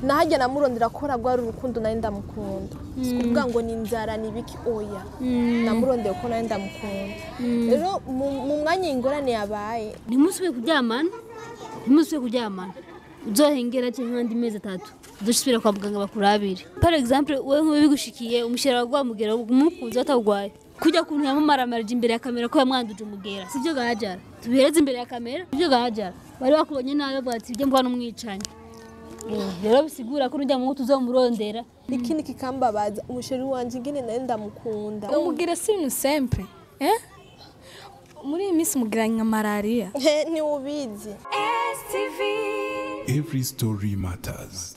nahajya namurondera ko ragwa urukundo nari ndamukunda sikuvuga ngo ni inzara ni biki oya namurondeye ko nari ndamukunda rero mu mwanya ingorane yabaye ntimusubiye kuryamana uzohengera cyangwa andi mezi 3 dushobora kwa muganga bakurabire par exemple wewe bigushikiye umushera wagwamugera umukunzi atagwaye kujya kuntu yamumaramarije imbere ya kamera ko yamwanduje umugera sivyo gahajara tubihereze imbere ya kamera sivyo gahajara bari bakubonye nayo bwati byo mbwana umwicanye rero bisigura ko urujya mu tuzomurondera ikindi kikambabaza umusheri wanje ngene nari ndamukunda umugera si ibintu simple muri iyi minsi mugira nka malaria ni ubizi STV Every story matters.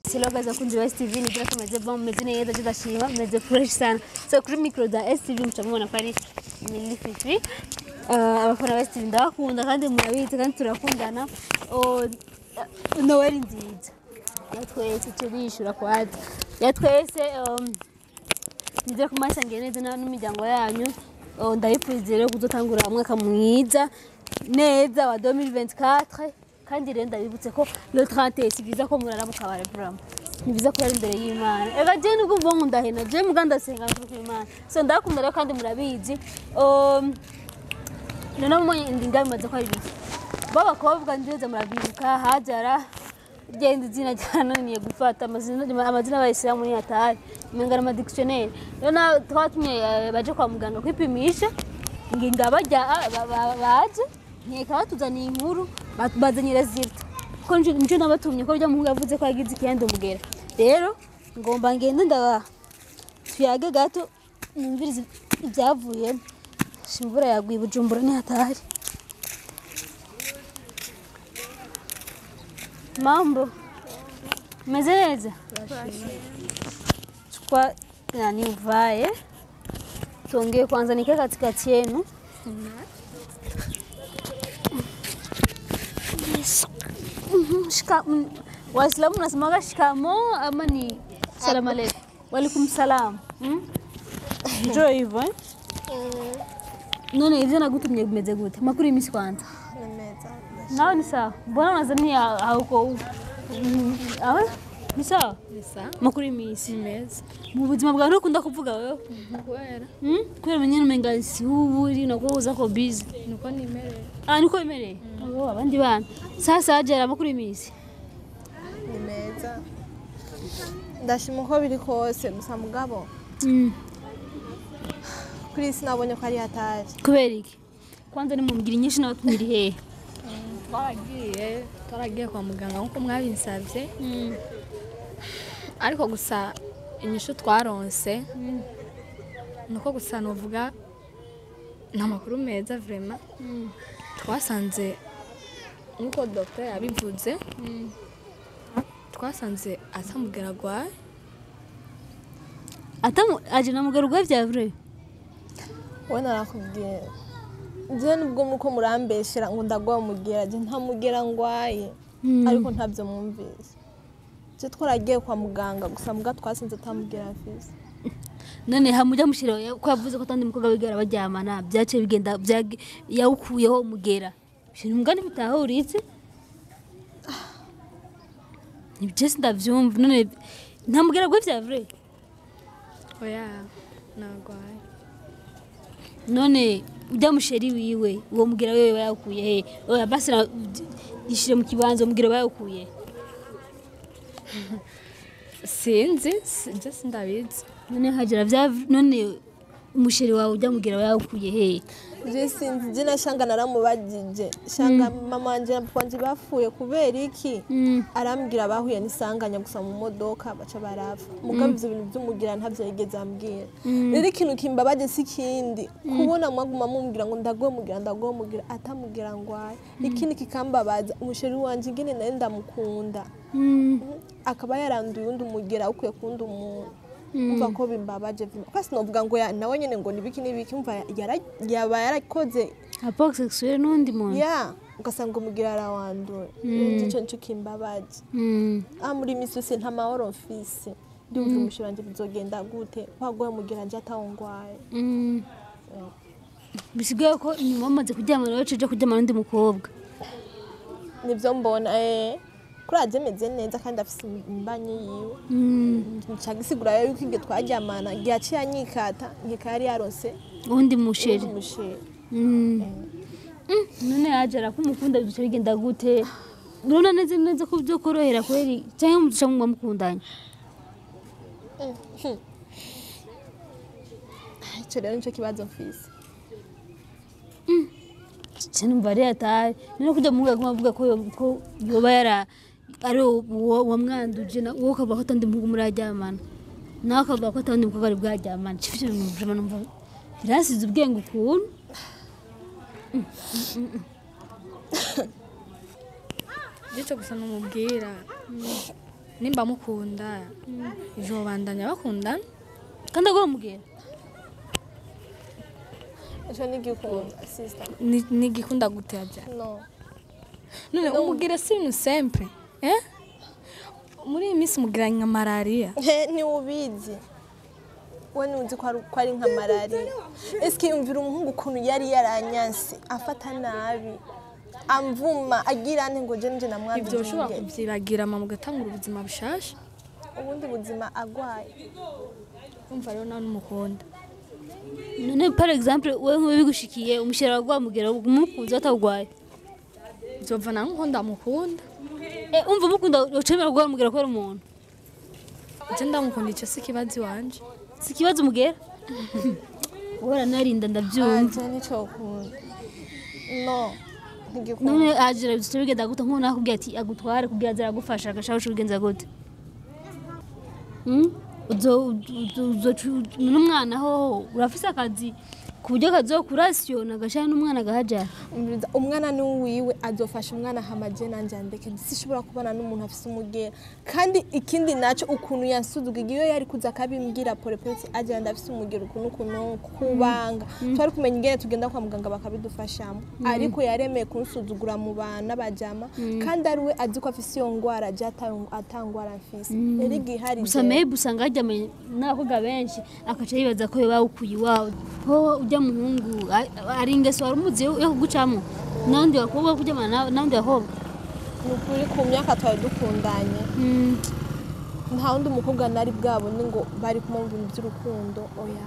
Silo gaza kunzi wa STV ni kama meze bomb meze neza tudashima meze fresh sana so kuri micro za STV mtamubona pale ni Fitri abafana ba STV ndakunda kandi murabizi kandi turakundana Noel nziza yatwese turishura kwati yatwese nizere kumasa ngeneze n'umuryango yanyu ndayipfuzire kuzotangura umwaka mwiza neza wa 2024 kandi rero ndabibutse ko le 30 sibiza ko murara mukabare vraiment nibiza ko yari imbere y'Imana ega je nubwo mvongo ndahena je muganda senga ku Imana so ndakunda rero kandi murabizi none mu ndinga bimaze ko ari biki baba kobwa ndeze murabibuka hajara genda izina cyananiye gufata amazina y'abayisilamu ni atari mengana ama dictionnaire rero twatumye baje kwa muganga kwipimisha nginda bajya baje nkeka batuzaniye inkuru bazanye result ko nje nabatumye ko bya muhugu yavuze ko yagize ikindi umugera rero ngomba ngende ndaba tuyage gato numvirize ibyavuye shimvura yagwiye Bujumbura ni hatari mambo mezeza chukua nani uvae tuongee kwanza nikae katikati yenu Waislamu nasemaga shikamo ama ni salamu alaykum walaikum salam njoo hivyo none ivyo nagutumye bimeze gute makuru imisi kwanza nawe ni sawa mbona unazania hauko ni sawa makuru imisi meza mu buzima bwawe ukunda kuvuga wewe kubera menyene umenga si uburi nakuza ko busy nuko nimereye niko imereye abandi bana sasa agera makuru imisi ni meza ndashima ko biri kose gusa mugabo kuri sinabonye ko ari hatari kubera iki kwanza ni mumbwira nyinshi nabatumiri hehe twaragiye kwa muganga nkuko mwabinsabye ariko gusa inyishu twaronse nuko gusa novuga nta makuru meza vraiment twasanze nkuko docteur yabivuze twasanze atamugera gwaye aje namugera gwaye vya vrai we narakubwiye je nubwo muko murambeshera ngo ndagwa mugera je ntamugera ngwaye ariko ntabyo mwumvise je twaragiye kwa muganga gusa muga twasanze atamugera afise none hamujya mushira ko yavuze ko tandi mukoga bigera baryamana byace bigenda yawukuyeho mugera shira umugani bitahuritse nibyo ndavyumva none ntamugera gwe vya vrai oya nagwaye none ujya musheri wiwe uwo mugera wewe yakuye he oya basi yishire mu kibanzo mugera yakuye sinzi just ndabizi none hajira vya none umusheri wawe ujya mugera yakuye he je sinzi je nashanga naramubajije shanga mama wanje na papa wanje bafuye kubera iki arambwira bahuye nisanganya gusa mu modoka baca barafa mugabo ivyo bintu by'umugira ntavyo yigeze ambwira rero ikintu kimbabaje sikindi kubona mwaguma mumbwira ngo ndagomugira atamugira ngwaye ikindi kikambabaza umusheri wanje ngene nari ndamukunda akaba yaranduye undi umugira ukwiye kundi umuntu umva ko bimbabaje kwasi novuga ngo nawe nyene ngo nibiki umva yaba yarakoze apox sexuel nundi muntu ugasanga umugira arawandura ico nco kimbabaje muri misuse nta mahoro mfise ndumva umushiranje bizogenda gute kwagwa mugira nje atawongwaye bisigaye ko nyuma amaze kuryama nawe cyo kuryama n'undi mukobwa nivyo mbona kuri ajemeze neza kandi afise imbanyi yiwe ncagisigura yuko inge twaryamana giaciye anyikata ngikari yaronse undi musheri umusheri none yajara kumukunda bice bigenda gute urona neza ko byo korohera kweri cyangwa mudusha mu mukundanye ico rero nico kibazo mfise numva ari atari none kujya mu ngako bavuga ko yoba yara ari wamwanduje na wowe kabaho tandi mpugu muraryamana nawe kabaho ko tandi mpugu bari bwaryamana cyo bintu numva birasize ubwenge ukuntu Gico gusa numubwira nimba mukunda ejo bandanya bakundana kandi agora mubwira ico nigikunda sister nigikunda gutaja no none umubwira si ibintu simple muri iyi minsi mugira nka malaria ntiwubizi we ntuzi ko ari nka malaria eske yumvira umuhungu ukuntu yari yaranyanse afata nabi amvuma agira nte ngo je nje namwambye ibyo ushobora kubyibagira mama ugatangura ubuzima bushasha ubundi buzima agwaye umva rero nawe n'umukunda none par exemple we nk'ubigushikiye umushera wagwamugera umukunzi atagwaye nzova na nkunda mukunda umva mukunda ucemera gwamugera ko ari umuntu je ndamukunda icyo si kibazi wanje si kibazo mugera wora narinda ndabyumva nico kunda no none ajira bisubira bigenda gute nko nakubwiye ati agutware kugira azira gufasha agashaka ugenza gute n'umwana ho urafise akazi ku buryo kazokurasiyona agashaka n'umwana agahajara umwana n'uwiwe azofasha umwana hamaje nanje andeke sishobora kubona n'umuntu afise umugera kandi ikindi naco ukuntu yansuzuga iyo yari kuza kabimbwira polepole aje ndafise umugera ukuntu kubanga twari kumenya ingene tugenda kwa muganga bakabidufashamo ariko yaremeye kunsuzugura mu bana bajama kandi ari we azi ko afise iyo ngwara je atangwara afise rero igihari gusa maybe usanga hajyamenye n'abakobwa benshi akaca yibaza ko yoba ukuye iwawe ho ujya muhungu ari ingeso wari umuzi yo kugucamo n'abandi bakobwa kujyamana n'abandi bakobwa ni ukuri ku myaka twari dukundanye nta wundi mukobwa nari bwabone ngo bari kumwumva ibintu by'urukundo oya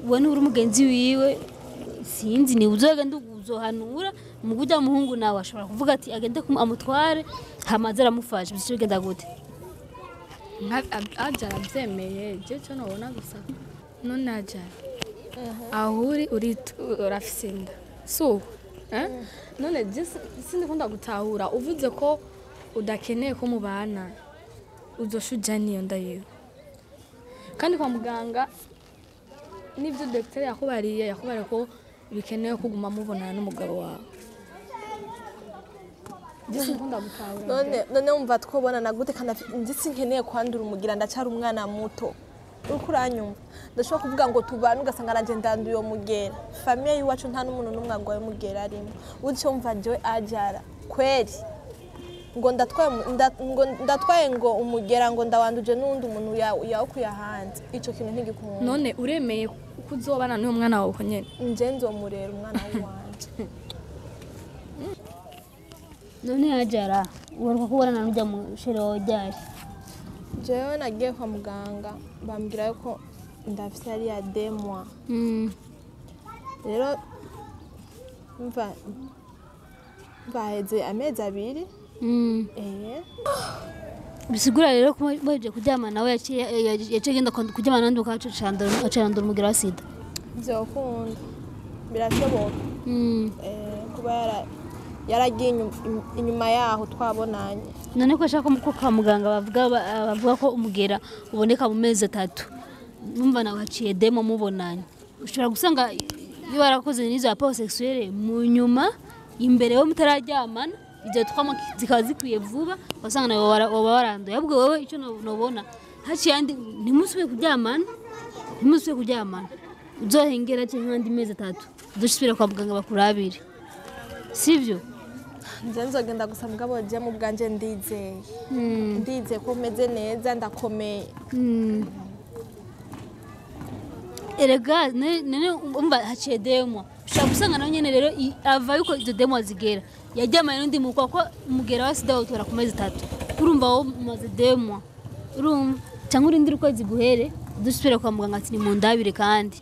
we n'uri umugenzi wiwe sinzi ni uzogenda uzohanura mu kujya muhungu nawe ashobora kuvuga ati agende amutware hamaze aramufasha bice bigenda gute ajara abyemeye je cyo nabona gusa none ajara aho uri urafise inda so none sindikunda gutahura uvuze ko udakeneye ko mubana uzoshuja niyo nda yewe kandi kwa muganga nibyo docteur yakubariye ko bikenewe kuguma mubonana n'umugabo wawe none wumva twobonana gute kandi ndi sinkeneye kwandura umugira ndacyari umwana muto uriko uranyumva ndashobora kuvuga ngo tubane ugasanga nanje ndanduye uwo mugera famiye y'iwacu nta n'umuntu n'umwe agwaye umugera arimo utyo wumva jewe ajara kweri ngo ndatwaye ngo umugera ngo ndawanduje n'undi umuntu yawukuye hanze ico kintu ntigikunda none uremeye ko uzobana n'uwo mwana wawe nyene nje nzomurera umwana wanje none yajara uwaruka kubonana n'ujya mu shere wawe ryari jewe nagiye kwa muganga bambwira yuko ndafite yari ya 2 mois rero mva baheze amezi 2 bisigura rero ko baje kuryama nawe yaciye genda kuryama nandi ukaca acandura umugera wa sida byokunda birashoboka kuba yaragiye inyuma yaho twabonanye none ko ashaka ko kwa muganga bavuga ko umugera uboneka mu mezi 3 numva nawe haciye demo mubonanye ushobora gusanga iyo warakoze n'izo rapport sexuelle mu nyuma imbere yo mutararyamana ibyo twama zikaba zikwiye vuba wasanga nawe waranduye ahubwo wowe icyo nobona haciye andi ntimusubiye kuryamana uzohengera cyangwa andi mezi 3 uzoshobora kwa muganga bakurabire sivyo nje nzogenda gusa mugabo je mu bwanje ndizeye ko meze neza ndakomeye erega nene umva haciye demo ushaka gusanga nawe nyene rero ava yuko izo demo zigera yajyamaye n'undi muko ko umugera wa sida utora ku mezi 3 urumva wo maze demo urumva cyangwa urindira ukwezi guhere dusubira kwa muganga ati ni mu ndabire kandi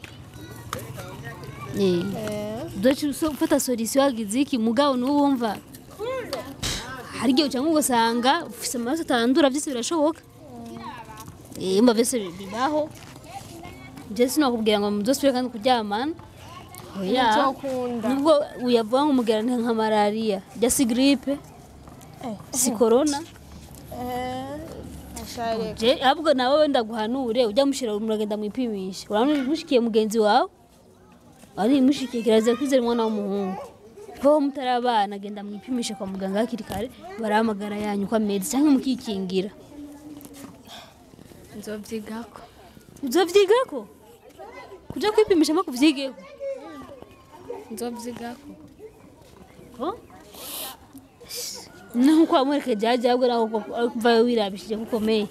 doce ufata solution yagize iki mugabo n'uwumva hari igihe cyangwa ugasanga ufise amaraso atandura byose birashoboka mba byose bibaho Jesse nakubwira ngo muzosubire kandi kuryamana oya nubwo uyavuga ngo umugera nka malaria just grippe si corona je abwo nawe wenda guhanure ujya mushira umuragenda mwipimisha urabona mushikiye mugenzi wawe ari mushikiye kiraza kwizera umwana w'umuhungu ko mutarabana agenda mwipimisha kwa muganga hakiri kare baramagara yanyu kwa mezi cyangwa mukikingira nzovyigako kuja kwipimisha mako kuvyigeko nzovyigako ko nuko amwereke jaje abwo naho kuva wirabishije kukomeye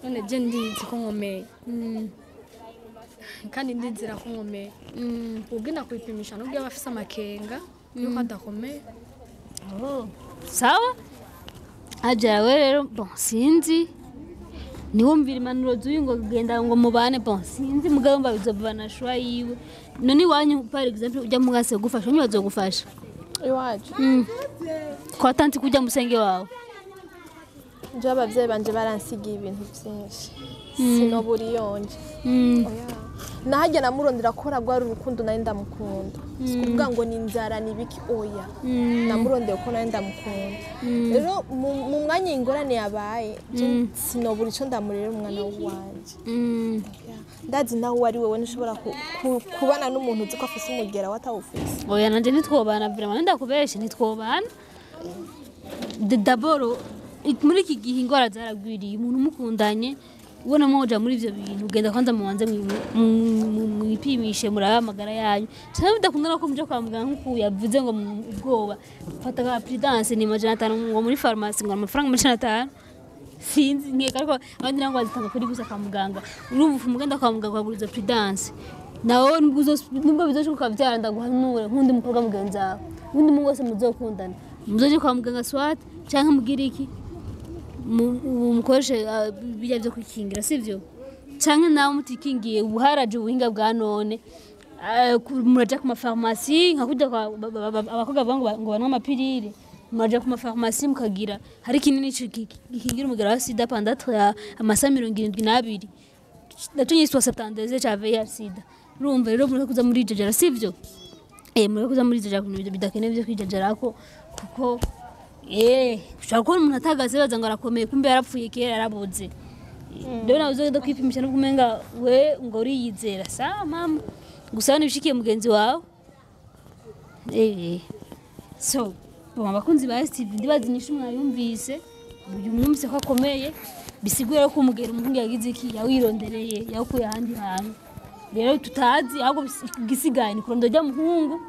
none je ndizi ko nkomeye kandi ndizira ko nkomeye ubwina kwipimisha nubwo abafise amakenga yuko adakomeye sawa aja we rero bon sinzi niwumvira impanuro z'uyingo kugenda ngo mubane bon sinzi mugabo mbabizobana shwa yiwe none wanyu par exemple ujya mugase gufasha nyo bazogufasha iwacu kwa tanti kujya musenge wawe nje abavyeyi banje baransigiye ibintu byinshi sinoburi yonje nahajya namurondera kora gwari urukundo nari ndamukunda sikuvuga ngo ni inzara nibiki oya namurondeye ko nari ndamukunda rero mu mwanya ingorane yabaye sinobura ico ndamurera umwana wanje ndazi nawe wari wewe nishobora kubana n'umuntu uzi ko afise umugera watawufise oya nanje nitwobana vraiment ndakubeshe nitwobana d'abord muri iki gihe ingwara zaragwiriye umuntu mukundanye ubona moja muri ivyo bintu ugenda kwanza mubanze mwipimishe murahamagara yanyu cyane bidakundana ko muje kwa muganga nkuko yavuze ngo ubwoba fata ka prudence ni 500 ngo muri pharmacy ngo amafaranga 500 sinzi nkeka ariko abandi nango bazitanga kuri gusa kwa muganga urumva mugenda kwa muganga kwaguriza prudence nawo nubwo bizoshuka byara ndaguhanura nkundi mukobwa mugenzi wawe undi mungu wese muzokundana muzoje kwa muganga swat cyangwa mugira iki mukoreshe bijya byo kwikingira sivyo cyangwa nawe mutikingiye ubuharaje ubuhinga bwa none muraja ku mafarmasi nka kujya abakobwa ngo banwa amapirire muraja ku mafarmasi mukagira hari kinini gikingira umugara wa sida pendant amasa 72 ndatunye 72 cha VIH sida urumva rero muri kuza muri jejera sivyo muri kuza muri jejera kuntu bidakene byo kwijejera ko kuko ushaka ko umuntu atagaze baza ngo arakomeye kumbe yarapfuye kera yarabuze rero nawe uzo kwipimisha no kumenga we ngo uriyizera sa mama gusa nibishikiye mugenzi wawe so abakunzi ba Steve ndibazinyisha mwayumvise uyu mwumvise ko akomeye bisigura ko umugera umuhungu yagize iki yawirondereye yakuye ahandi hantu rero tutazi ahubwo gisigaye ni kurondo rya muhungu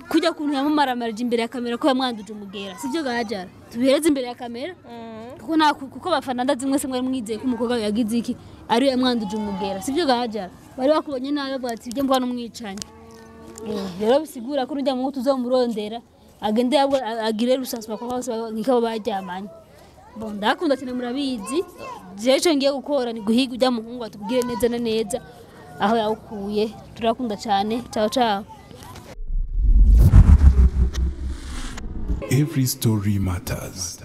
kujya kuntu yamumaramarije imbere ya kamera ko yamwanduje umugera sivyo gajara tubereze imbere ya kamera kuko bafana ndazi mwese mwari mwizeye ko umukobwa yagize iki ari yamwanduje umugera sivyo gajara bari bakubonye nayo bati bye mbwana umwicanye rero bisigura ko urujya mu tuzomurondera agende yabwo agire rusaswa ko hose nikabo bajyamanye bon ndakunda cyane murabizi jeje ngiye gukora ni guhiga ujya muhungu atubwire neza na neza aho yawukuye turakunda cyane ciao ciao. Every story matters.